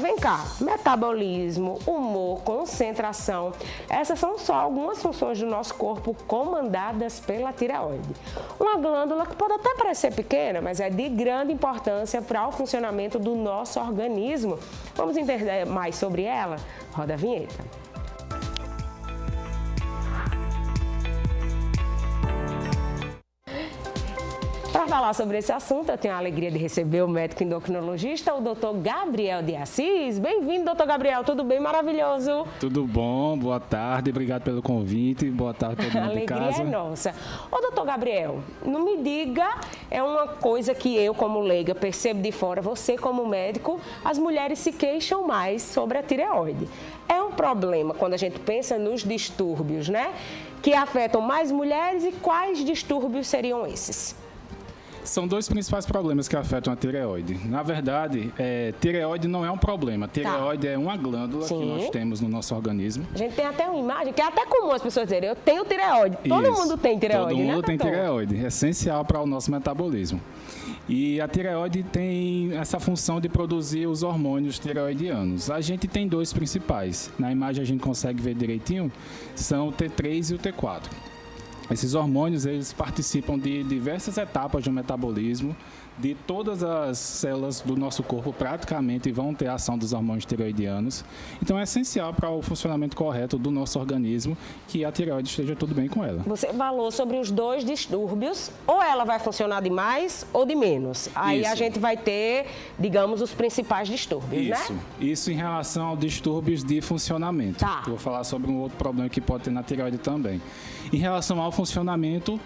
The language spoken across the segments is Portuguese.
Vem cá, metabolismo, humor, concentração, essas são só algumas funções do nosso corpo comandadas pela tireoide. Uma glândula que pode até parecer pequena, mas é de grande importância para o funcionamento do nosso organismo. Vamos entender mais sobre ela? Roda a vinheta. Para falar sobre esse assunto, eu tenho a alegria de receber o médico endocrinologista, o Dr. Gabriel de Assis. Bem-vindo, doutor Gabriel. Tudo bem? Maravilhoso. Tudo bom? Boa tarde. Obrigado pelo convite. Boa tarde a todo mundo em casa. A alegria é nossa. Ô, doutor Gabriel, não me diga, é uma coisa que eu, como leiga, percebo de fora, você, como médico, as mulheres se queixam mais sobre a tireoide. É um problema quando a gente pensa nos distúrbios, né? Que afetam mais mulheres e quais distúrbios seriam esses? São dois principais problemas que afetam a tireoide. Na verdade, tireoide não é um problema. Tireoide é uma glândula que nós temos no nosso organismo. A gente tem até uma imagem que é até comum as pessoas dizerem, eu tenho tireoide. Todo mundo tem tireoide, né? Todo mundo tem doutor? tireoide. É essencial para o nosso metabolismo. E a tireoide tem essa função de produzir os hormônios tireoidianos. A gente tem dois principais. Na imagem a gente consegue ver direitinho, são o T3 e o T4. Esses hormônios, eles participam de diversas etapas do metabolismo, de todas as células do nosso corpo praticamente vão ter a ação dos hormônios tireoidianos. Então é essencial para o funcionamento correto do nosso organismo que a tireoide esteja tudo bem com ela. Você falou sobre os dois distúrbios, ou ela vai funcionar de mais ou de menos. Aí a gente vai ter, digamos, os principais distúrbios, né? Isso em relação aos distúrbios de funcionamento. Tá. Eu vou falar sobre um outro problema que pode ter na tireoide também. Em relação ao funcionamento,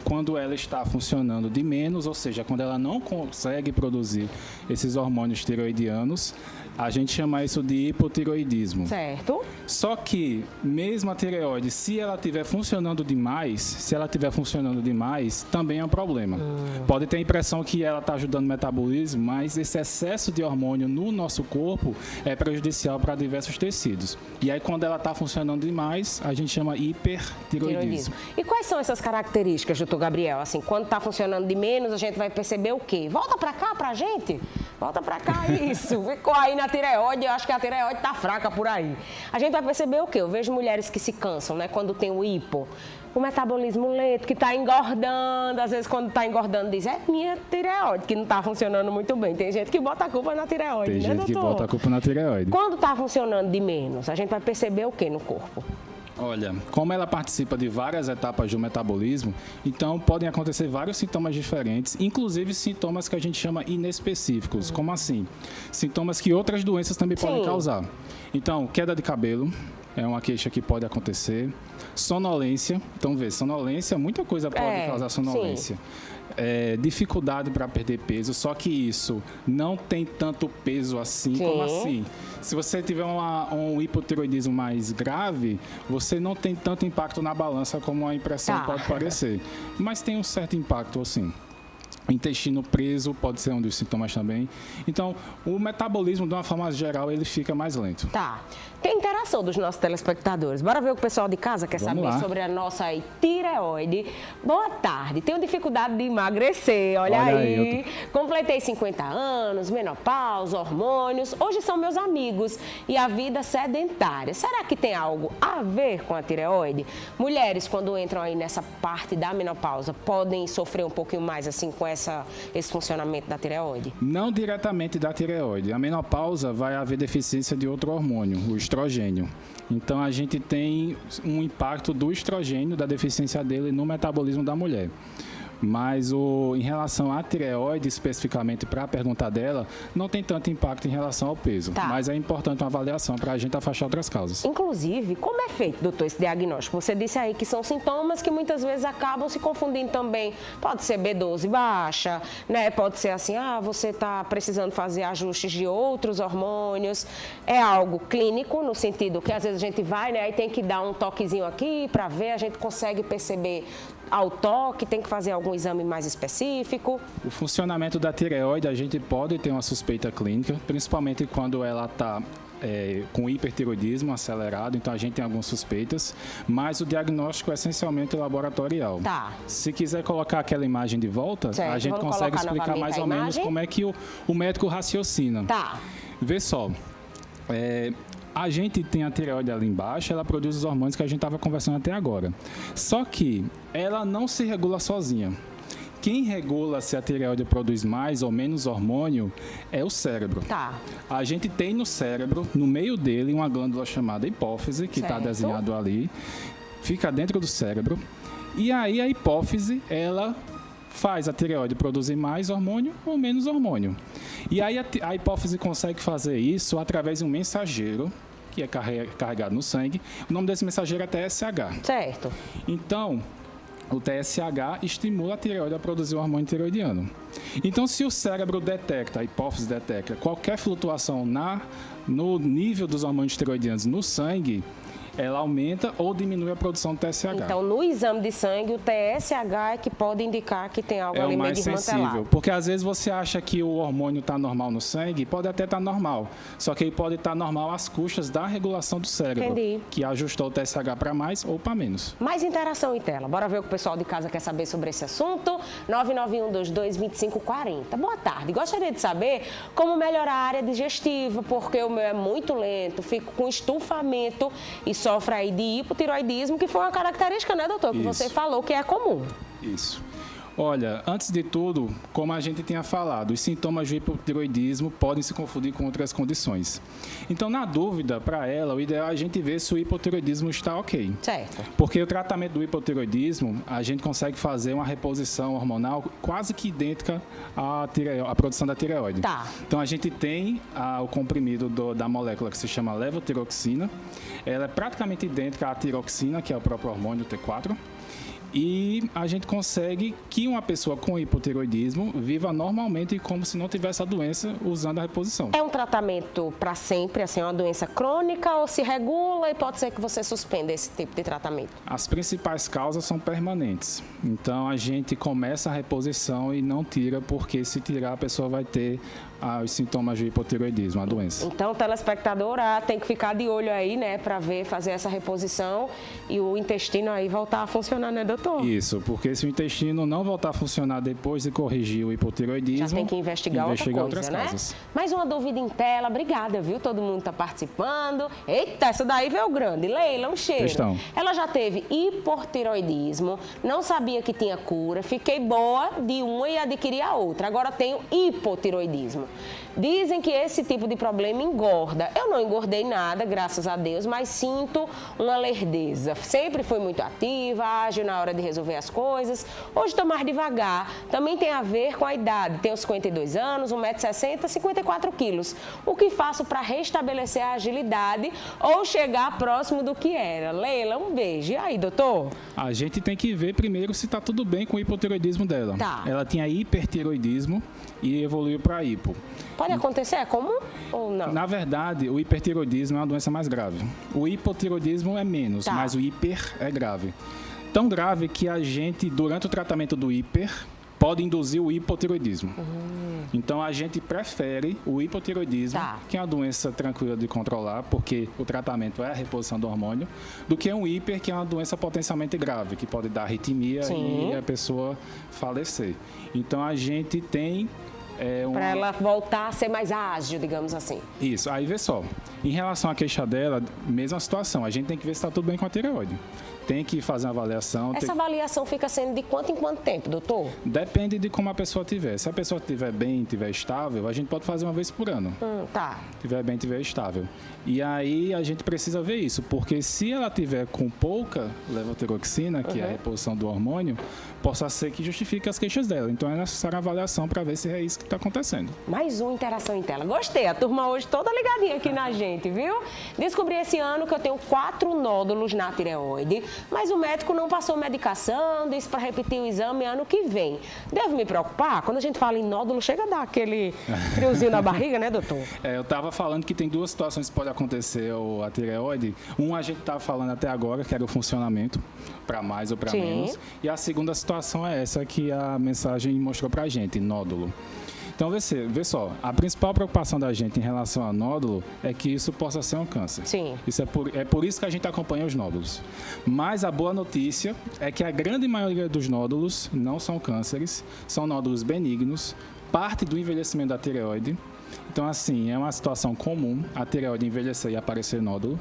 quando ela está funcionando de menos, ou seja, quando ela não consegue produzir esses hormônios tireoidianos, a gente chama isso de hipotireoidismo. Certo. Só que, mesmo a tireoide, se ela estiver funcionando demais, também é um problema. Pode ter a impressão que ela está ajudando o metabolismo, mas esse excesso de hormônio no nosso corpo é prejudicial para diversos tecidos. E aí, quando ela está funcionando demais, a gente chama hipertireoidismo. E quais são essas características, doutor Gabriel? Assim, quando está funcionando de menos, a gente vai perceber o quê? Volta para cá, pra gente. Volta para cá, isso. Ficou aí na tireoide, eu acho que a tireoide está fraca por aí. A gente vai perceber o quê? Eu vejo mulheres que se cansam, né? Quando tem o hipo. O metabolismo lento, que está engordando. Às vezes, quando está engordando, diz, é minha tireoide, que não está funcionando muito bem. Tem gente que bota a culpa na tireoide, né, doutor? Tem gente que bota a culpa na tireoide. Quando está funcionando de menos, a gente vai perceber o quê no corpo? Olha, como ela participa de várias etapas do metabolismo, então podem acontecer vários sintomas diferentes, inclusive sintomas que a gente chama inespecíficos. Como assim? Sintomas que outras doenças também podem causar. Então, queda de cabelo é uma queixa que pode acontecer. Sonolência, então sonolência, muita coisa pode causar sonolência. Dificuldade para perder peso, só que isso não tem tanto peso assim. Como assim? Se você tiver um hipotireoidismo mais grave, você não tem tanto impacto na balança como a impressão pode parecer. Mas tem um certo impacto, assim. O intestino preso pode ser um dos sintomas também. Então, o metabolismo, de uma forma geral, ele fica mais lento. Tá. Tem interação dos nossos telespectadores. Bora ver o que o pessoal de casa quer saber sobre a nossa tireoide. Boa tarde. Tenho dificuldade de emagrecer. Olha aí. Completei 50 anos, menopausa, hormônios. Hoje são meus amigos. E a vida sedentária. Será que tem algo a ver com a tireoide? Mulheres, quando entram aí nessa parte da menopausa, podem sofrer um pouquinho mais assim com esse funcionamento da tireoide? Não diretamente da tireoide. A menopausa vai haver deficiência de outro hormônio, o estrogênio. Então, a gente tem um impacto do estrogênio, da deficiência dele no metabolismo da mulher. Mas em relação à tireoide, especificamente para a pergunta dela, não tem tanto impacto em relação ao peso. Mas é importante uma avaliação para a gente afastar outras causas. Inclusive, como é feito, doutor, esse diagnóstico? Você disse aí que são sintomas que muitas vezes acabam se confundindo também. Pode ser B12 baixa, né? Pode ser assim, você está precisando fazer ajustes de outros hormônios. É algo clínico, no sentido que às vezes a gente vai, né? Aí tem que dar um toquezinho aqui para ver, a gente consegue perceber ao toque, tem que fazer algum exame mais específico? O funcionamento da tireoide, a gente pode ter uma suspeita clínica, principalmente quando ela está com hipertireoidismo acelerado, então a gente tem algumas suspeitas, mas o diagnóstico é essencialmente laboratorial. Se quiser colocar aquela imagem de volta, a gente consegue explicar mais ou menos como é que o médico raciocina. Vê só, a gente tem a tireoide ali embaixo, ela produz os hormônios que a gente estava conversando até agora. Só que ela não se regula sozinha. Quem regula se a tireoide produz mais ou menos hormônio é o cérebro. Tá. A gente tem no cérebro, no meio dele, uma glândula chamada hipófise, que está desenhado ali. Fica dentro do cérebro. E aí a hipófise, ela faz a tireoide produzir mais hormônio ou menos hormônio. E aí a hipófise consegue fazer isso através de um mensageiro, que é carregado no sangue. O nome desse mensageiro é TSH. Certo. Então, o TSH estimula a tireoide a produzir o hormônio tireoidiano. Então, se o cérebro detecta, a hipófise detecta, qualquer flutuação no nível dos hormônios tireoidianos no sangue, ela aumenta ou diminui a produção do TSH. Então, no exame de sangue, o TSH é que pode indicar que tem algo ali meio desmantelado. É o mais sensível, porque às vezes você acha que o hormônio está normal no sangue, pode até estar normal, só que ele pode estar normal às custas da regulação do cérebro, Entendi. Que ajustou o TSH para mais ou para menos. Mais interação em tela. Bora ver o que o pessoal de casa quer saber sobre esse assunto. 991222540. Boa tarde. Gostaria de saber como melhorar a área digestiva, porque o meu é muito lento, fico com estufamento e sofre aí de hipotiroidismo, que foi uma característica, né, doutor? Que você falou que é comum. Isso. Olha, antes de tudo, como a gente tinha falado, os sintomas do hipotiroidismo podem se confundir com outras condições. Então, na dúvida, para ela, o ideal é a gente ver se o hipotiroidismo está ok. Certo. Porque o tratamento do hipotiroidismo, a gente consegue fazer uma reposição hormonal quase que idêntica à produção da tireoide. Tá. Então, a gente tem o comprimido da molécula que se chama levotiroxina. Ela é praticamente idêntica à tiroxina, que é o próprio hormônio T4. E a gente consegue que uma pessoa com hipotiroidismo viva normalmente como se não tivesse a doença usando a reposição. É um tratamento para sempre, assim, uma doença crônica ou se regula e pode ser que você suspenda esse tipo de tratamento? As principais causas são permanentes. Então a gente começa a reposição e não tira, porque se tirar a pessoa vai ter os sintomas de hipotiroidismo, a doença. Então o telespectador tem que ficar de olho aí, né, para fazer essa reposição e o intestino aí voltar a funcionar, né, doutor? Isso, porque se o intestino não voltar a funcionar depois de corrigir o hipotiroidismo, já tem que investigar outra coisa, outras né? causas. Mais uma dúvida em tela, obrigada, viu? Todo mundo está participando. Eita, essa daí veio grande. Leila, um cheiro. Questão. Ela já teve hipotiroidismo, não sabia que tinha cura, fiquei boa de uma e adquiri a outra. Agora tenho hipotiroidismo. Dizem que esse tipo de problema engorda. Eu não engordei nada, graças a Deus, mas sinto uma lerdeza. Sempre fui muito ativa, ágil na hora de resolver as coisas. Hoje estou mais devagar. Também tem a ver com a idade. Tenho 52 anos, 1,60 m, 54 quilos. O que faço para restabelecer a agilidade ou chegar próximo do que era? Leila, um beijo. E aí, doutor? A gente tem que ver primeiro se está tudo bem com o hipotiroidismo dela. Tá. Ela tinha hipertiroidismo e evoluiu para hipo. Pode acontecer? É comum ou não? Na verdade, o hipertiroidismo é uma doença mais grave. O hipotiroidismo é menos, Tá. mas o hiper é grave. Tão grave que a gente, durante o tratamento do hiper, pode induzir o hipotiroidismo. Então, a gente prefere o hipotiroidismo, Tá. que é uma doença tranquila de controlar, porque o tratamento é a reposição do hormônio, do que um hiper, que é uma doença potencialmente grave, que pode dar arritmia Sim. e a pessoa falecer. Então, a gente tem... Para ela voltar a ser mais ágil, digamos assim. Isso, aí vê só. Em relação à queixa dela, mesma situação. A gente tem que ver se está tudo bem com a tireoide. Tem que fazer uma avaliação. Essa avaliação fica sendo de quanto em quanto tempo, doutor? Depende de como a pessoa estiver. Se a pessoa estiver bem, estiver estável, a gente pode fazer uma vez por ano. Tá. Estiver bem, estiver estável. E aí a gente precisa ver isso, porque se ela tiver com pouca levotiroxina, que é a reposição do hormônio, possa ser que justifique as queixas dela. Então é necessária a avaliação para ver se é isso que está acontecendo. Mais uma interação em tela. Gostei, a turma hoje toda ligadinha aqui na gente, viu? Descobri esse ano que eu tenho 4 nódulos na tireoide, mas o médico não passou medicação, disse para repetir o exame ano que vem. Devo me preocupar? Quando a gente fala em nódulo, chega a dar aquele friozinho na barriga, né, doutor? Eu estava falando que tem 2 situações que podem acontecer a tireoide. Um a gente estava falando até agora, que era o funcionamento, para mais ou para menos. E a segunda situação é essa que a mensagem mostrou para a gente, nódulo. Então, vê só, a principal preocupação da gente em relação a nódulo é que isso possa ser um câncer. Sim. Isso é por isso que a gente acompanha os nódulos. Mas a boa notícia é que a grande maioria dos nódulos não são cânceres, são nódulos benignos, parte do envelhecimento da tireoide. Então, assim, é uma situação comum a tireoide envelhecer e aparecer nódulo.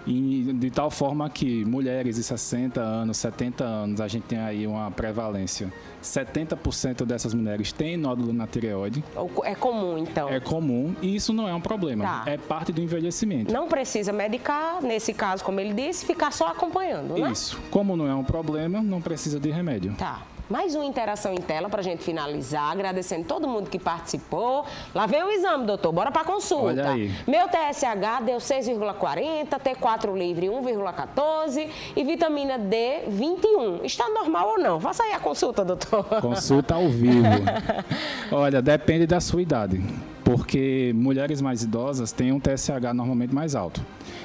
E de tal forma que mulheres de 60 anos, 70 anos, a gente tem aí uma prevalência. 70% dessas mulheres têm nódulo na tireoide. É comum, então? É comum e isso não é um problema. Tá. É parte do envelhecimento. Não precisa medicar, nesse caso, como ele disse, ficar só acompanhando, né? Isso. Como não é um problema, não precisa de remédio. Tá. Mais uma interação em tela para a gente finalizar, agradecendo todo mundo que participou. Lá vem o exame, doutor, bora para consulta. Olha aí. Meu TSH deu 6,40, T4 livre 1,14 e vitamina D 21. Está normal ou não? Faça aí a consulta, doutor. Consulta ao vivo. Olha, depende da sua idade, porque mulheres mais idosas têm um TSH normalmente mais alto.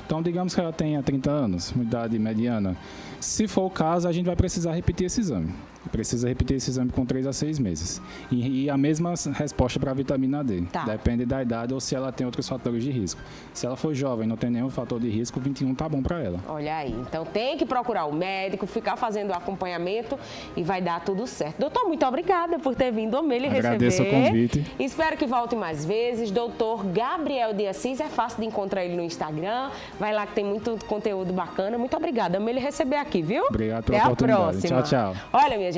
Então, digamos que ela tenha 30 anos, uma idade mediana. Se for o caso, a gente vai precisar repetir esse exame. Precisa repetir esse exame com 3 a 6 meses. E a mesma resposta para a vitamina D. Tá. Depende da idade ou se ela tem outros fatores de risco. Se ela for jovem e não tem nenhum fator de risco, 21 tá bom para ela. Olha aí, então tem que procurar o médico, ficar fazendo o acompanhamento e vai dar tudo certo. Doutor, muito obrigada por ter vindo ao Meli receber. Agradeço o convite. Espero que volte mais vezes. Doutor Gabriel de Assis, é fácil de encontrar ele no Instagram. Vai lá que tem muito conteúdo bacana. Muito obrigada. Meli receber aqui, viu? Obrigado pela Até oportunidade. a próxima. Tchau, tchau. Olha, minha gente.